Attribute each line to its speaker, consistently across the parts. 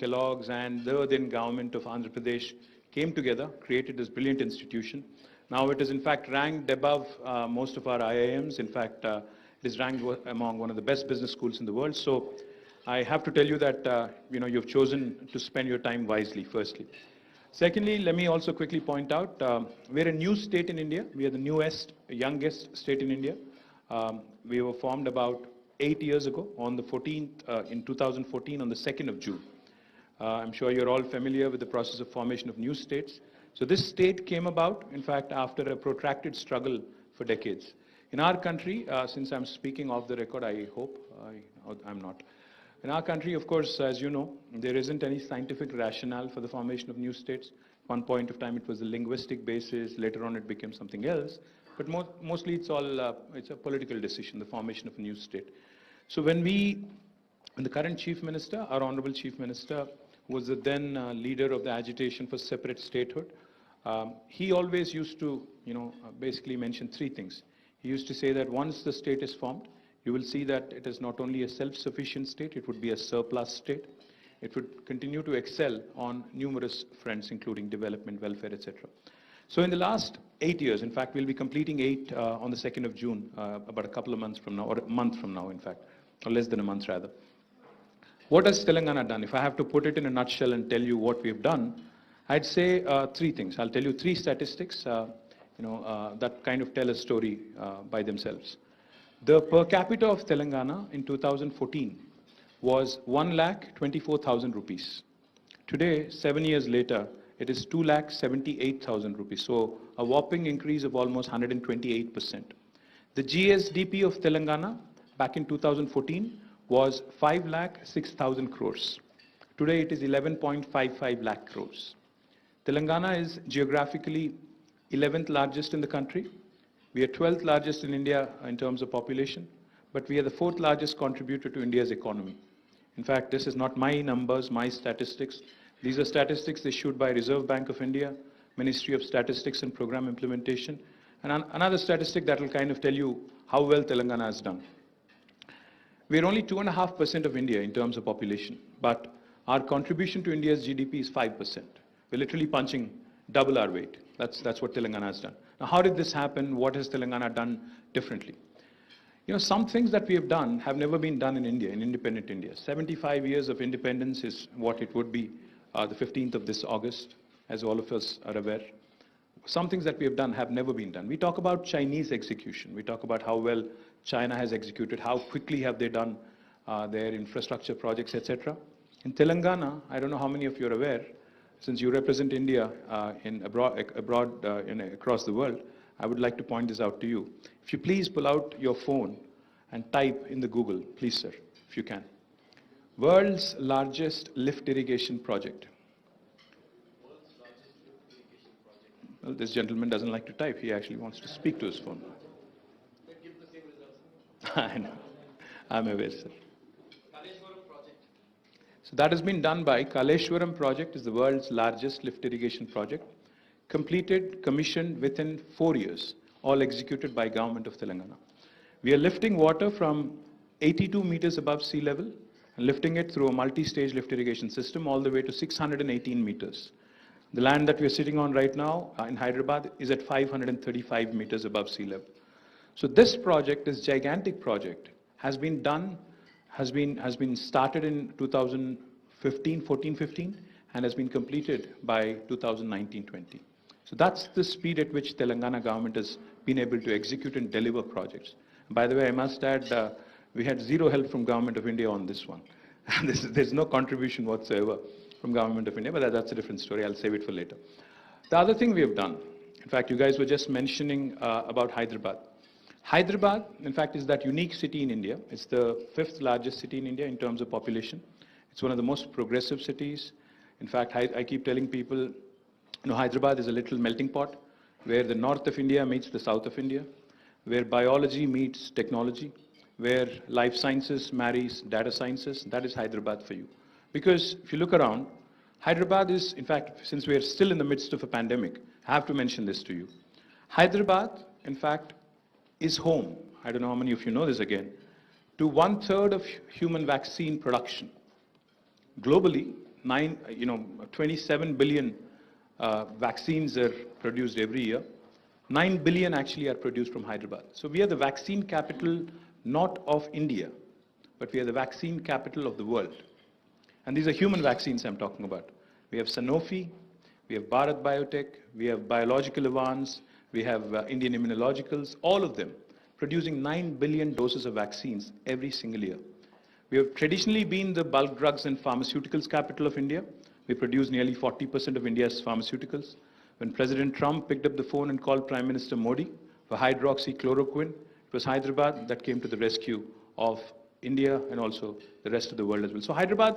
Speaker 1: Kellogg's, and the then government of Andhra Pradesh came together, created this brilliant institution. Now it is in fact ranked above most of our IIMs. In fact, it is ranked among one of the best business schools in the world. So I have to tell you that you've chosen to spend your time wisely, firstly. Secondly, let me also quickly point out, we're a new state in India. We are the newest, youngest state in India. We were formed about 8 years ago on the 14th, in 2014, on the 2nd of June. I'm sure you're all familiar with the process of formation of new states. So this state came about, in fact, after a protracted struggle for decades. In our country, since I'm speaking off the record, I hope I'm not. In our country, of course, as you know, there isn't any scientific rationale for the formation of new states. At one point of time, it was a linguistic basis. Later on, it became something else. But mostly, it's a political decision, the formation of a new state. So when the current Chief Minister, our Honorable Chief Minister, was the then leader of the agitation for separate statehood, he always used to, basically mention three things. He used to say that once the state is formed, you will see that it is not only a self-sufficient state, it would be a surplus state. It would continue to excel on numerous fronts, including development, welfare, etc. So in the last 8 years, in fact, we'll be completing 8 on the 2nd of June, about a couple of months from now, or a month from now, in fact, or less than a month rather. What has Telangana done? If I have to put it in a nutshell and tell you what we've done, I'd say three things. I'll tell you three statistics, that kind of tell a story by themselves. The per capita of Telangana in 2014 was 1,24,000 rupees. Today, 7 years later, it is 2,78,000 rupees. So a whopping increase of almost 128%. The GSDP of Telangana back in 2014 was 5,06,000 crores. Today it is 11.55 lakh crores. Telangana is geographically 11th largest in the country. We are 12th largest in India in terms of population, but we are the 4th largest contributor to India's economy. In fact, this is not my numbers, my statistics. These are statistics issued by Reserve Bank of India, Ministry of Statistics and Program Implementation, and another statistic that will kind of tell you how well Telangana has done. We are only 2.5% of India in terms of population, but our contribution to India's GDP is 5%. We're literally punching double our weight. That's what Telangana has done. Now, how did this happen? What has Telangana done differently? Some things that we have done have never been done in India, in independent India. 75 years of independence is what it would be the 15th of this August, as all of us are aware. Some things that we have done have never been done. We talk about Chinese execution. We talk about how well China has executed, how quickly have they done their infrastructure projects, etc. In Telangana, I don't know how many of you are aware, since you represent India across the world, I would like to point this out to you. If you please pull out your phone and type in the Google, please sir, if you can. World's largest lift irrigation project. World's largest lift irrigation project. Well, this gentleman doesn't like to type. He actually wants to speak to his phone. They give the same results. I know. I'm aware, sir. So that has been done by Kaleshwaram project, is the world's largest lift irrigation project, completed, commissioned within 4 years, all executed by Government of Telangana. We are lifting water from 82 meters above sea level and lifting it through a multi-stage lift irrigation system all the way to 618 meters. The land that we are sitting on right now in Hyderabad is at 535 meters above sea level. So this project, this gigantic project, has been done, has been started in 2014-15 and has been completed by 2019-20. So that's the speed at which Telangana government has been able to execute and deliver projects. By the way, I must add, we had zero help from Government of India on this one. There's no contribution whatsoever from Government of India, but that's a different story. I'll save it for later. The other thing we have done, in fact, you guys were just mentioning about Hyderabad. Hyderabad, in fact, is that unique city in India. It's the 5th largest city in India in terms of population. It's one of the most progressive cities. In fact, I keep telling people, Hyderabad is a little melting pot where the north of India meets the south of India, where biology meets technology, where life sciences marries data sciences. That is Hyderabad for you. Because if you look around, Hyderabad is, in fact, since we are still in the midst of a pandemic, I have to mention this to you. Hyderabad, in fact, is home, I don't know how many of you know this again, to 1/3 of human vaccine production. Globally, 27 billion vaccines are produced every year. 9 billion actually are produced from Hyderabad. So we are the vaccine capital not of India, but we are the vaccine capital of the world. And these are human vaccines I'm talking about. We have Sanofi, we have Bharat Biotech, we have Biological Avance, we have Indian Immunologicals, all of them producing 9 billion doses of vaccines every single year. We have traditionally been the bulk drugs and pharmaceuticals capital of India. We produce nearly 40% of India's pharmaceuticals. When President Trump picked up the phone and called Prime Minister Modi for hydroxychloroquine, it was Hyderabad that came to the rescue of India and also the rest of the world as well. So Hyderabad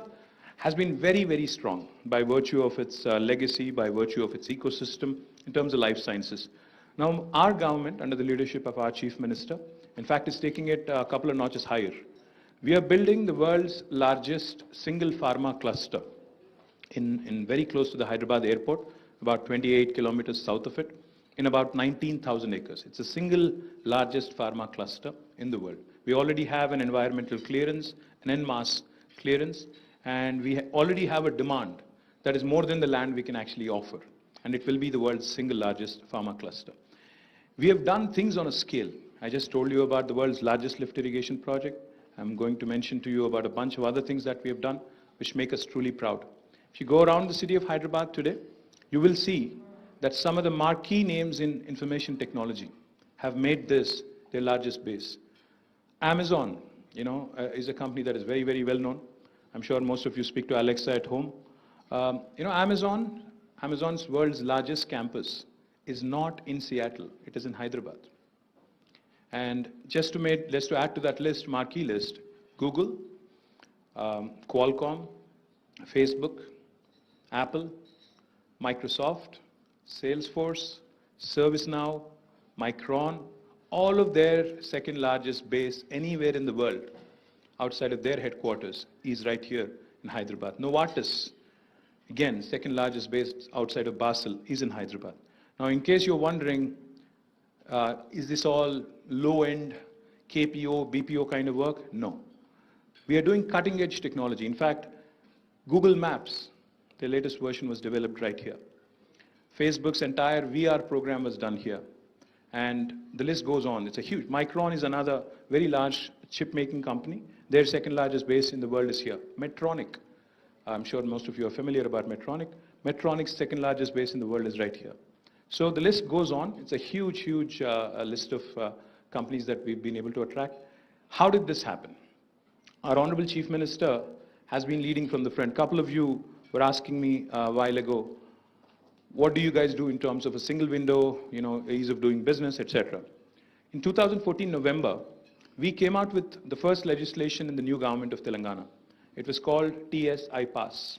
Speaker 1: has been very, very strong by virtue of its legacy, by virtue of its ecosystem in terms of life sciences. Now, our government, under the leadership of our Chief Minister, in fact, is taking it a couple of notches higher. We are building the world's largest single pharma cluster in very close to the Hyderabad airport, about 28 kilometers south of it, in about 19,000 acres. It's the single largest pharma cluster in the world. We already have an environmental clearance, an NMAS clearance, and we already have a demand that is more than the land we can actually offer. And it will be the world's single largest pharma cluster. We have done things on a scale. I just told you about the world's largest lift irrigation project. I'm going to mention to you about a bunch of other things that we have done, which make us truly proud. If you go around the city of Hyderabad today, you will see that some of the marquee names in information technology have made this their largest base. Amazon, is a company that is very, very well known. I'm sure most of you speak to Alexa at home. Amazon's world's largest campus is not in Seattle, it is in Hyderabad. And just to add to that list, marquee list, Google, Qualcomm, Facebook, Apple, Microsoft, Salesforce, ServiceNow, Micron, all of their second largest base anywhere in the world outside of their headquarters is right here in Hyderabad. Novartis, again, second largest base outside of Basel, is in Hyderabad. Now, in case you're wondering, is this all low-end KPO, BPO kind of work? No. We are doing cutting-edge technology. In fact, Google Maps, their latest version was developed right here. Facebook's entire VR program was done here. And the list goes on. It's a huge. Micron is another very large chip-making company. Their second largest base in the world is here. Medtronic. I'm sure most of you are familiar about Medtronic. Medtronic's second largest base in the world is right here. So the list goes on. It's a huge, huge list of companies that we've been able to attract. How did this happen? Our Honorable Chief Minister has been leading from the front. A couple of you were asking me a while ago, what do you guys do in terms of a single window, ease of doing business, etc. In 2014 November, we came out with the first legislation in the new government of Telangana. It was called TS iPass.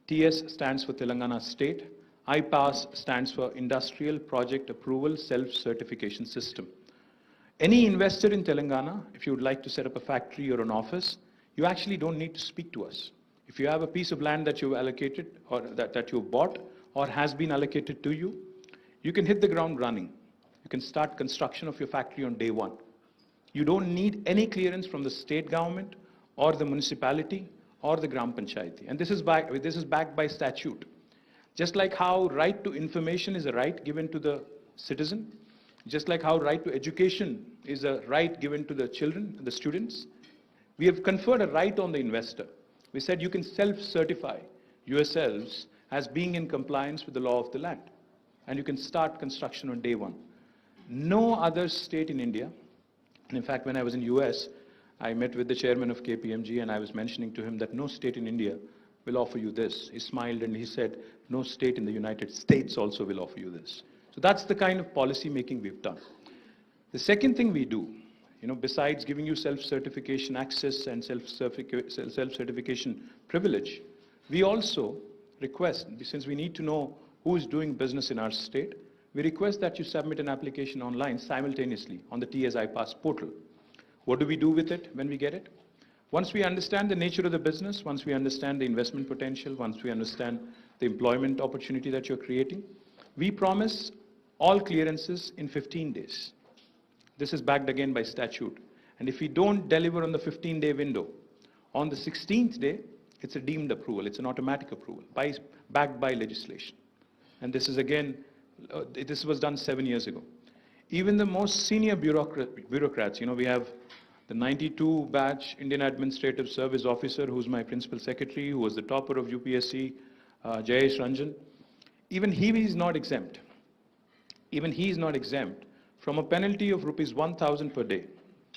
Speaker 1: TS stands for Telangana State. iPass stands for Industrial Project Approval Self-Certification System. Any investor in Telangana, if you would like to set up a factory or an office, you actually don't need to speak to us. If you have a piece of land that you've allocated or that you've bought or has been allocated to you, you can hit the ground running. You can start construction of your factory on day one. You don't need any clearance from the state government or the municipality or the Gram Panchayati. And this is backed by statute. Just like how right to information is a right given to the citizen, just like how right to education is a right given to the children, the students, we have conferred a right on the investor. We said you can self-certify yourselves as being in compliance with the law of the land. And you can start construction on day one. No other state in India, and in fact, when I was in US, I met with the chairman of KPMG and I was mentioning to him that no state in India will offer you this. He smiled and he said, no state in the United States also will offer you this. So that's the kind of policy making we've done. The second thing we do, besides giving you self-certification access and self-certification privilege, we also request, since we need to know who is doing business in our state, we request that you submit an application online simultaneously on the TS iPass portal. What do we do with it when we get it? Once we understand the nature of the business, once we understand the investment potential, once we understand the employment opportunity that you're creating, we promise all clearances in 15 days. This is backed again by statute. And if we don't deliver on the 15-day window, on the 16th day, It's a deemed approval. It's an automatic approval, backed by legislation. And this is again, this was done 7 years ago. Even the most senior bureaucrats, we have the 92 batch Indian Administrative Service officer, who's my principal secretary, who was the topper of UPSC, Jayesh Ranjan. Even he is not exempt. Even he is not exempt from a penalty of rupees 1,000 per day,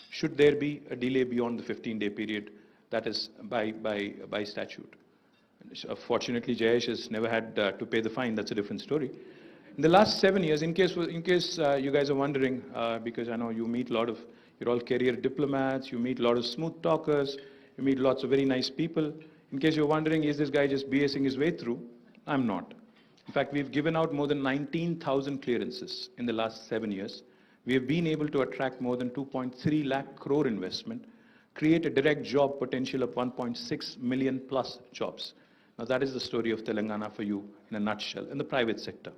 Speaker 1: should there be a delay beyond the 15-day period that is by statute. Fortunately, Jayesh has never had to pay the fine. That's a different story. In the last 7 years, in case you guys are wondering, because I know you meet a lot of, you're all career diplomats, you meet a lot of smooth talkers, you meet lots of very nice people. In case you're wondering, is this guy just BSing his way through? I'm not. In fact, we've given out more than 19,000 clearances in the last 7 years. We have been able to attract more than 2.3 lakh crore investment, create a direct job potential of 1.6 million plus jobs. Now that is the story of Telangana for you in a nutshell, in the private sector.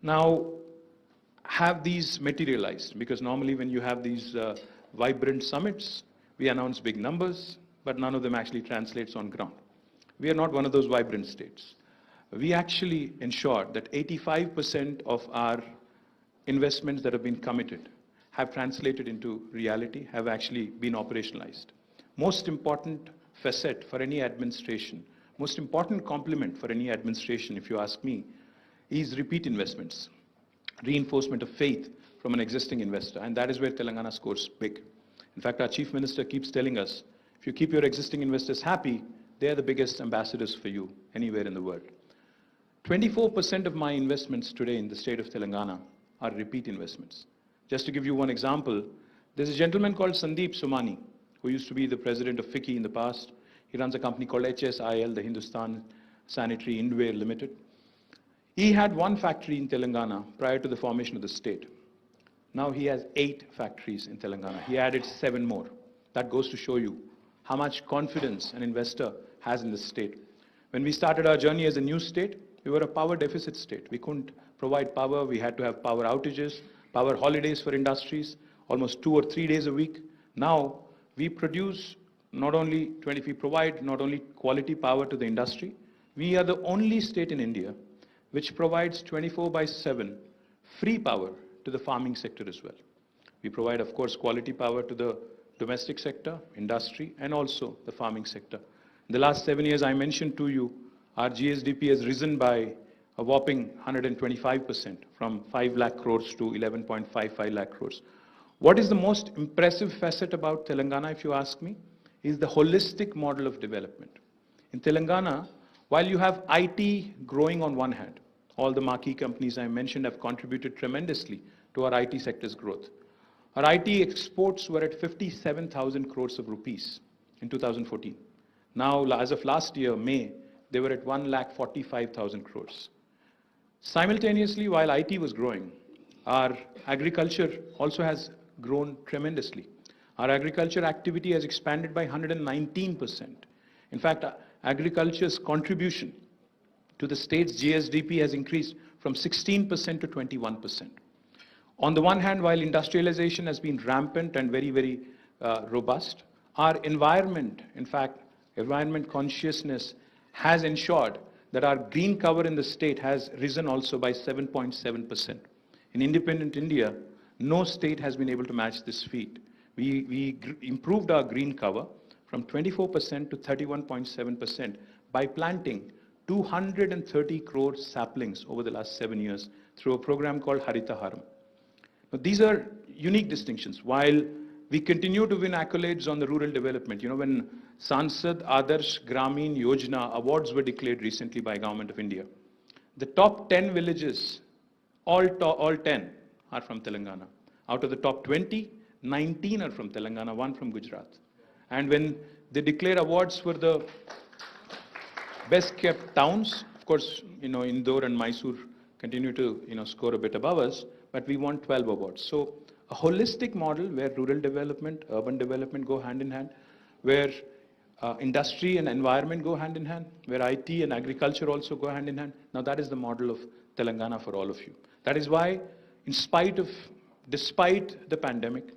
Speaker 1: Now, have these materialized? Because normally when you have these vibrant summits, we announce big numbers, but none of them actually translates on ground. We are not one of those vibrant states. We actually ensured that 85% of our investments that have been committed have translated into reality, have actually been operationalized. Most important facet for any administration, most important compliment for any administration, if you ask me, is repeat investments, reinforcement of faith from an existing investor, and that is where Telangana scores big. In fact, our Chief Minister keeps telling us, if you keep your existing investors happy, they are the biggest ambassadors for you anywhere in the world. 24% of my investments today in the state of Telangana are repeat investments. Just to give you one example, there's a gentleman called Sandeep Somani, who used to be the president of FICCI in the past. He runs a company called HSIL, the Hindustan Sanitary Indware Limited. He had one factory in Telangana prior to the formation of the state. Now he has 8 factories in Telangana. He added 7 more. That goes to show you how much confidence an investor has in the state. When we started our journey as a new state, we were a power deficit state. We couldn't provide power. We had to have power outages, power holidays for industries, almost 2 or 3 days a week. Now we produce we provide not only quality power to the industry, we are the only state in India which provides 24/7 free power to the farming sector as well. We provide, of course, quality power to the domestic sector, industry, and also the farming sector. In the last 7 years, I mentioned to you, our GSDP has risen by a whopping 125%, from 5 lakh crores to 11.55 lakh crores. What is the most impressive facet about Telangana, if you ask me, is the holistic model of development. In Telangana, while you have IT growing on one hand, all the marquee companies I mentioned have contributed tremendously to our IT sector's growth. Our IT exports were at 57,000 crores of rupees in 2014. Now, as of last year, May, they were at 1,45,000 crores. Simultaneously, while IT was growing, our agriculture also has grown tremendously. Our agriculture activity has expanded by 119%. In fact, agriculture's contribution to the state's GSDP has increased from 16% to 21%. On the one hand, while industrialization has been rampant and very robust, our environment, in fact, environment consciousness has ensured that our green cover in the state has risen also by 7.7%. In independent India, no state has been able to match this feat. We improved our green cover from 24% to 31.7% by planting 230 crore saplings over the last 7 years through a program called Harita Haram. Now, these are unique distinctions. While we continue to win accolades on the rural development, when Sansad Adarsh Gramin Yojana awards were declared recently by Government of India, the top 10 villages, all 10 are from Telangana. Out of the top 20, 19 are from Telangana, 1 from Gujarat. And when they declare awards for the best kept towns, of course, Indore and Mysore continue to, score a bit above us, but we won 12 awards. So a holistic model where rural development, urban development go hand in hand, where industry and environment go hand in hand, where IT and agriculture also go hand in hand. Now that is the model of Telangana for all of you. That is why, despite the pandemic,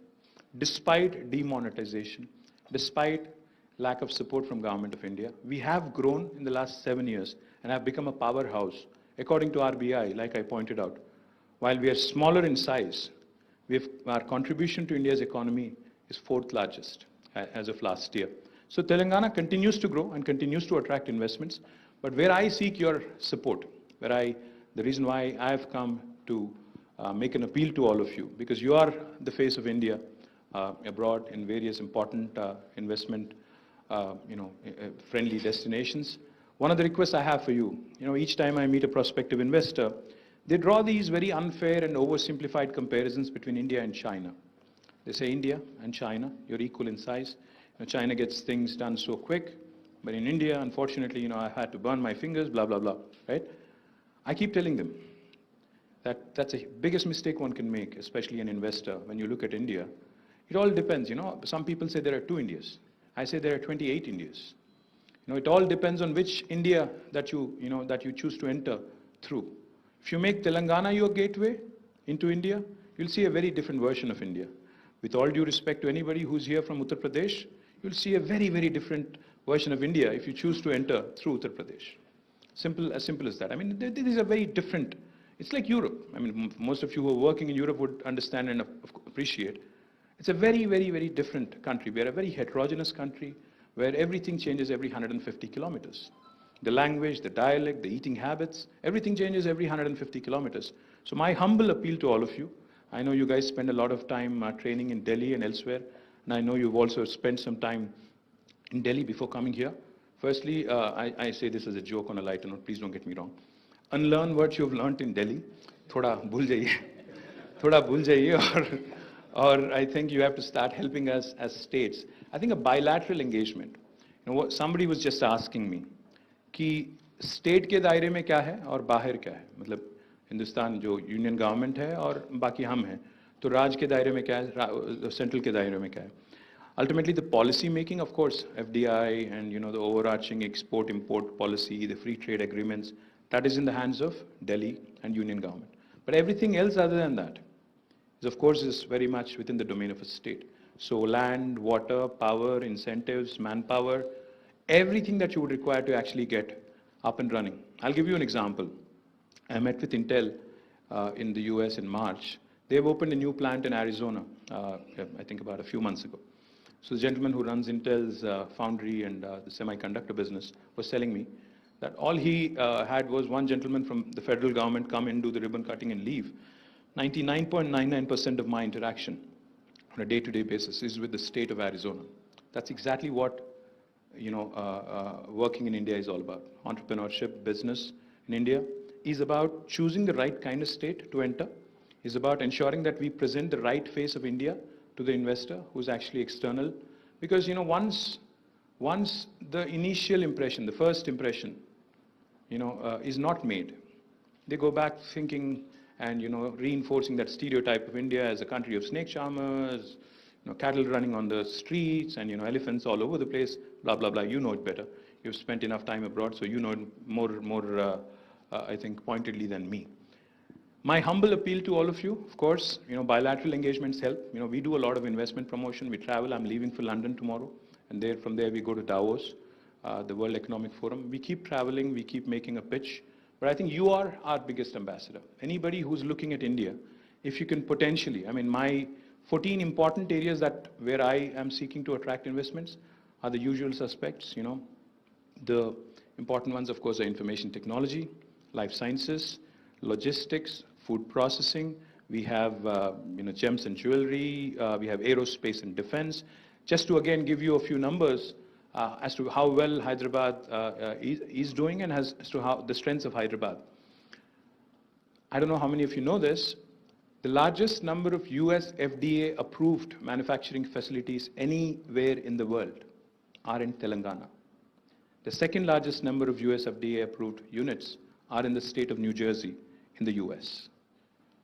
Speaker 1: despite demonetization, despite lack of support from Government of India. We have grown in the last 7 years and have become a powerhouse. According to RBI, like I pointed out, while we are smaller in size, our contribution to India's economy is fourth largest as of last year. So Telangana continues to grow and continues to attract investments. But where I seek your support, the reason why I have come to make an appeal to all of you, because you are the face of India abroad in various important investment, friendly destinations. One of the requests I have for you, each time I meet a prospective investor, they draw these very unfair and oversimplified comparisons between India and China. They say India and China, you're equal in size. China gets things done so quick, but in India, unfortunately, I had to burn my fingers, blah, blah, blah, right? I keep telling them that that's the biggest mistake one can make, especially an investor, when you look at India. It all depends, some people say there are 2 Indias. I say there are 28 Indias. It all depends on which India that you choose to enter through. If you make Telangana your gateway into India, you'll see a very different version of India. With all due respect to anybody who's here from Uttar Pradesh, you'll see a very, very different version of India if you choose to enter through Uttar Pradesh. As simple as that. I mean, these are very different. It's like Europe. I mean, most of you who are working in Europe would understand and appreciate. It's a very, very, very different country. We are a very heterogeneous country where everything changes every 150 kilometers. The language, the dialect, the eating habits, everything changes every 150 kilometers. So my humble appeal to all of you, I know you guys spend a lot of time training in Delhi and elsewhere, and I know you've also spent some time in Delhi before coming here. Firstly, I say this as a joke on a lighter note, please don't get me wrong. Unlearn what you've learned in Delhi. Thoda bhul jaiye, or I think you have to start helping us as states. I think a bilateral engagement. Somebody was just asking me, कि state के दायरे में क्या है और बाहर क्या है, मतलब हिंदुस्तान जो यूनियन गवर्नमेंट है और बाकी हम हैं, तो राज्य के दायरे में क्या है, सेंट्रल के दायरे में क्या है. Ultimately, the policy making, of course, FDI and the overarching export-import policy, the free trade agreements, that is in the hands of Delhi and union government. But everything else other than that is, of course, is very much within the domain of a state. So land, water, power, incentives, manpower, everything that you would require to actually get up and running. I'll give you an example. I met with Intel in the US in March. They've opened a new plant in Arizona, I think about a few months ago. So the gentleman who runs Intel's foundry and the semiconductor business was telling me that all he had was one gentleman from the federal government come in, do the ribbon cutting and leave. 99.99% of my interaction on a day-to-day basis is with the state of Arizona. That's exactly what working in India is all about. Entrepreneurship, business in India is about choosing the right kind of state to enter, is about ensuring that we present the right face of India to the investor who's actually external. Because once the initial impression, the first impression, is not made, they go back thinking and reinforcing that stereotype of India as a country of snake charmers, cattle running on the streets and elephants all over the place, blah blah blah. You know it better. You've spent enough time abroad, so you know it more I think pointedly than me. My humble appeal to all of you, of course, bilateral engagements help. We do a lot of investment promotion. We travel. I'm leaving for London tomorrow, and from there we go to Davos, the World Economic Forum. We keep traveling. We keep making a pitch. But I think you are our biggest ambassador. Anybody who's looking at India, if you can potentially, my 14 important areas where I am seeking to attract investments are the usual suspects. The important ones, of course, are information technology, life sciences, logistics, food processing. We have gems and jewelry. We have aerospace and defense. Just to again give you a few numbers as to how well Hyderabad is doing and as to how the strengths of Hyderabad. I don't know how many of you know this. The largest number of US FDA approved manufacturing facilities anywhere in the world are in Telangana. The second largest number of US FDA approved units are in the state of New Jersey in the US.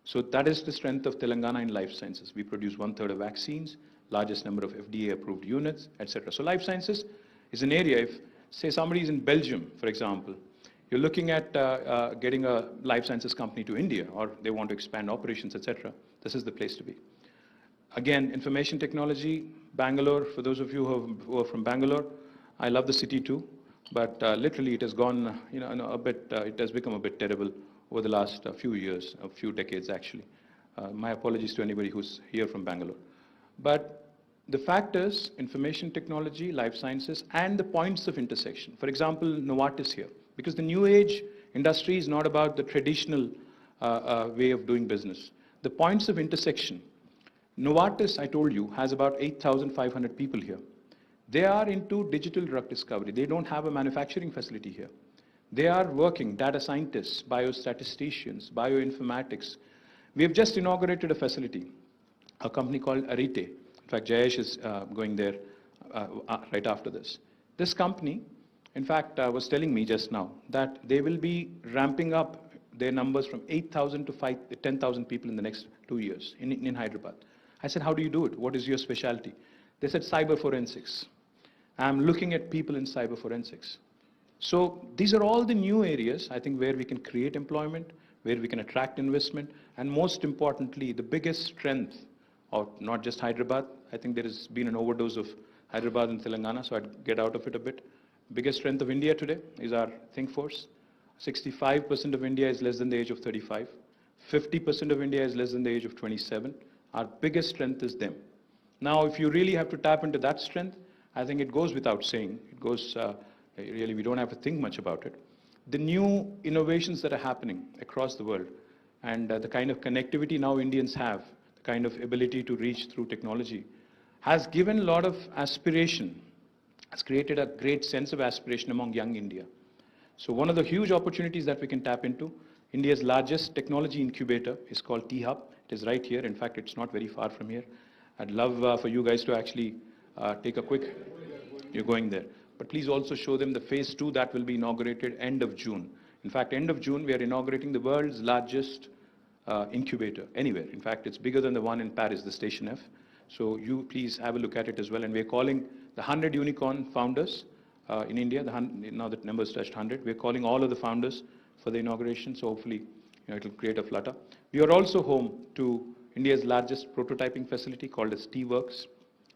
Speaker 1: So that is the strength of Telangana in life sciences. We produce 1/3 of vaccines, largest number of FDA approved units, etc. So life sciences is an area, if say somebody is in Belgium, for example, you're looking at getting a life sciences company to India, or they want to expand operations, etc. This is the place to be. Again, information technology, Bangalore, for those of you who are from Bangalore, I love the city too, but literally it has gone, a bit, it has become a bit terrible over the last few years, a few decades actually. My apologies to anybody who's here from Bangalore. But the fact is, information technology, life sciences, and the points of intersection. For example, Novartis here, because the new age industry is not about the traditional way of doing business. The points of intersection. Novartis, I told you, has about 8,500 people here. They are into digital drug discovery. They don't have a manufacturing facility here. They are working, data scientists, biostatisticians, bioinformatics. We have just inaugurated a facility, a company called Arite. In fact, Jayesh is going there right after this. This company, in fact, was telling me just now that they will be ramping up their numbers from 8,000 to 10,000 people in the next 2 years in Hyderabad. I said, how do you do it? What is your specialty? They said, cyber forensics. I'm looking at people in cyber forensics. So these are all the new areas, I think, where we can create employment, where we can attract investment, and most importantly, the biggest strength of not just Hyderabad. I think there has been an overdose of Hyderabad and Telangana, so I'd get out of it a bit. Biggest strength of India today is our think force. 65% of India is less than the age of 35. 50% of India is less than the age of 27. Our biggest strength is them. Now, if you really have to tap into that strength, I think it goes without saying. It goes, really, we don't have to think much about it. The new innovations that are happening across the world and the kind of connectivity now Indians have, the kind of ability to reach through technology, has given a lot of aspiration, has created a great sense of aspiration among young India. So one of the huge opportunities that we can tap into, India's largest technology incubator is called T-Hub. It is right here. In fact, it's not very far from here. I'd love for you guys to actually take a quick, you're going there. But please also show them the phase 2 that will be inaugurated end of June. In fact, end of June, we are inaugurating the world's largest incubator anywhere. In fact, it's bigger than the one in Paris, the Station F. So you please have a look at it as well. And we're calling the 100 unicorn founders in India. Now that number's touched 100. We're calling all of the founders for the inauguration. So hopefully, it will create a flutter. We are also home to India's largest prototyping facility called as T-Works.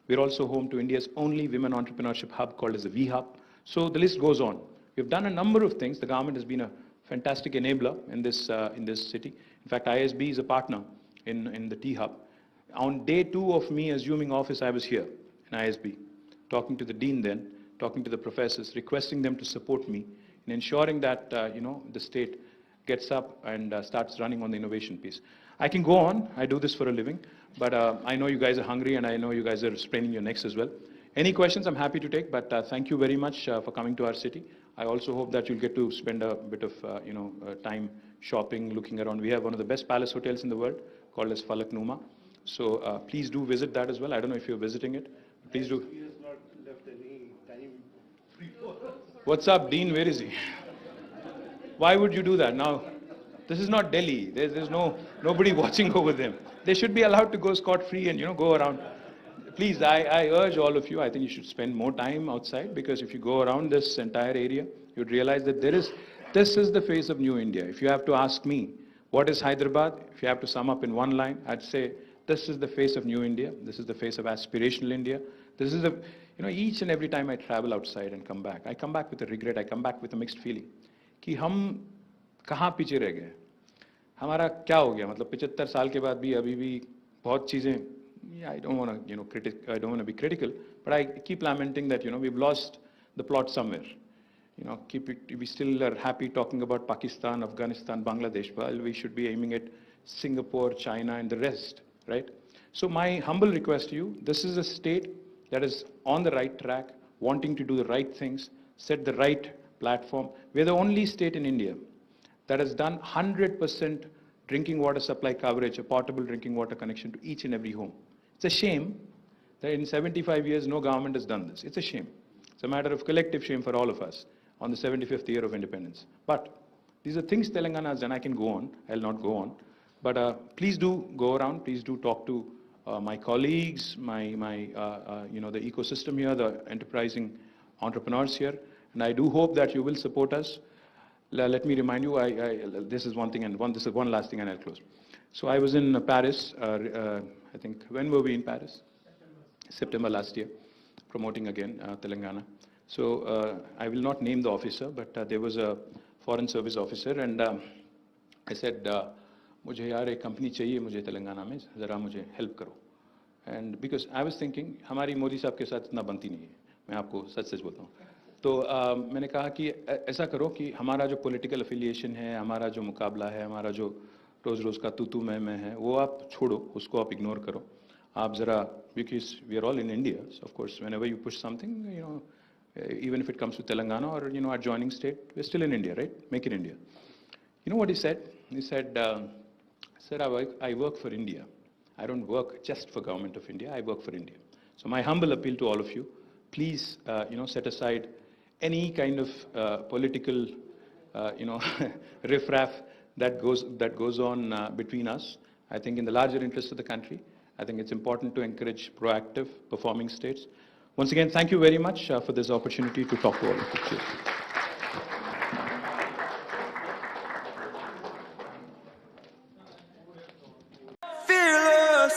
Speaker 1: We're also home to India's only women entrepreneurship hub called as the V-Hub. So the list goes on. We've done a number of things. The government has been a fantastic enabler in this city. In fact, ISB is a partner in the T-Hub. On day 2 of me assuming office, I was here in ISB, talking to the dean then, talking to the professors, requesting them to support me in ensuring that the state gets up and starts running on the innovation piece. I can go on. I do this for a living. But I know you guys are hungry, and I know you guys are spraining your necks as well. Any questions, I'm happy to take, but thank you very much for coming to our city. I also hope that you'll get to spend a bit of time shopping, looking around. We have one of the best palace hotels in the world called as Falak Numa. So please do visit that as well. I don't know if you're visiting it. Please do.
Speaker 2: He has not left any time free for us.
Speaker 1: What's up, Dean? Where is he? Why would you do that? Now, this is not Delhi. There's nobody watching over them. They should be allowed to go scot-free and, go around. Please, I urge all of you, I think you should spend more time outside, because if you go around this entire area, you'd realize that this is the face of New India. If you have to ask me, what is Hyderabad? If you have to sum up in one line, I'd say, this is the face of New India. This is the face of aspirational India. This is each and every time I travel outside and come back, I come back with a regret. I come back with a mixed feeling. कि हम कहाँ पीछे रह गए? हमारा क्या हो गया? मतलब 75 साल के बाद भी अभी भी बहुत चीजें, I don't want to be critical, but I keep lamenting that we've lost the plot somewhere. We still are happy talking about Pakistan, Afghanistan, Bangladesh, while we should be aiming at Singapore, China, and the rest, right? So my humble request to you, this is a state that is on the right track, wanting to do the right things, set the right platform. We're the only state in India that has done 100% drinking water supply coverage, a potable drinking water connection to each and every home. It's a shame that in 75 years, no government has done this. It's a shame. It's a matter of collective shame for all of us on the 75th year of independence. But these are things Telangana has done. I can go on. I'll not go on. But please do go around. Please do talk to my colleagues, the ecosystem here, the enterprising entrepreneurs here. And I do hope that you will support us. Let me remind you, this is one thing, and this is one last thing, and I'll close. So I was in Paris, I think, when were we in Paris? September last year, promoting again Telangana. So I will not name the officer, but there was a foreign service officer, and I said, मुझे यार एक company चाहिए मुझे तेलंगाना में, ज़रा मुझे help करो. And because I was thinking, हमारी मोदी साहब के साथ इतना बनती नहीं है, मैं आपको सच सच बोलता हूँ. तो मैंने कहा कि ऐसा करो कि हमारा जो पॉलिटिकल अफिलिएशन है, हमारा जो मुकाबला है, हमारा जो रोज़ रोज़ का तू मैं है, वो आप छोड़ो, उसको आप इग्नोर करो. आप ज़रा, because we are all in India, so of course whenever you push something, you know, even if it comes to Telangana or, you know, adjoining state, we're still in India, right? Make in India. You know what he said? He said, sir, I work for India. I don't work just for government of India, I work for India. So my humble appeal to all of you, please, you know, set aside any kind of political, you know, riffraff that goes on between us. I think in the larger interest of the country, I think it's important to encourage proactive performing states. Once again, thank you very much for this opportunity to talk to all of you. Cheers.
Speaker 3: Fearless.